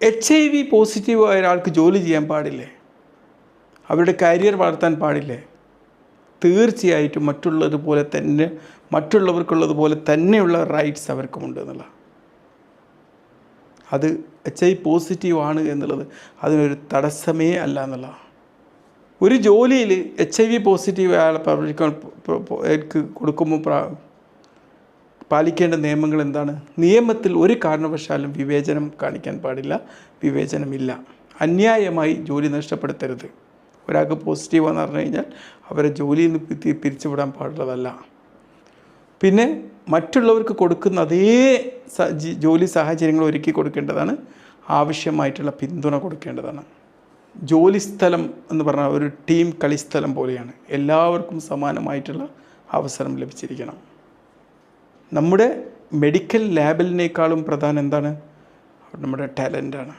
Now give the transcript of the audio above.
HIV പോസിറ്റീവായ ഒരാൾക്ക് ജോലി ചെയ്യാൻ പാടില്ലേ? അവരുടെ കരിയർ വളർത്താൻ പാടില്ലേ? തീർച്ചയായിട്ടും മറ്റുള്ളവർക്കുള്ളതുപോലെ തന്നെയുള്ള റൈറ്റ്സ് അവർക്കുമുണ്ട് എന്നുള്ള. അത് HIV പോസിറ്റീവ് ആണ് എന്നുള്ളത് അതിനൊരു തടസ്സമേ അല്ല എന്നുള്ള. ഒരു ജോലിയിൽ HIV പോസിറ്റീവ് അയാളെ കൊടുക്കുമ്പോൾ പാലിക്കേണ്ട നിയമങ്ങൾ എന്താണ്? നിയമത്തിൽ ഒരു കാരണവശാലും വിവേചനം കാണിക്കാൻ പാടില്ല, വിവേചനമില്ല. അന്യായമായി ജോലി നഷ്ടപ്പെടുത്തരുത്. ഒരാൾക്ക് പോസിറ്റീവാന്ന് പറഞ്ഞു കഴിഞ്ഞാൽ അവരെ ജോലിയിൽ നിന്ന് പിരിച്ചുവിടാൻ പാടുള്ളതല്ല. പിന്നെ മറ്റുള്ളവർക്ക് കൊടുക്കുന്ന അതേ ജോലി സാഹചര്യങ്ങൾ ഒരുക്കി കൊടുക്കേണ്ടതാണ്, ആവശ്യമായിട്ടുള്ള പിന്തുണ കൊടുക്കേണ്ടതാണ്. ജോലിസ്ഥലം എന്ന് പറഞ്ഞാൽ ഒരു ടീം കളിസ്ഥലം പോലെയാണ്. എല്ലാവർക്കും സമാനമായിട്ടുള്ള അവസരം ലഭിച്ചിരിക്കണം. നമ്മുടെ മെഡിക്കൽ ലാബിനേക്കാളും പ്രധാനം എന്താണ്? നമ്മുടെ ടാലൻ്റാണ്.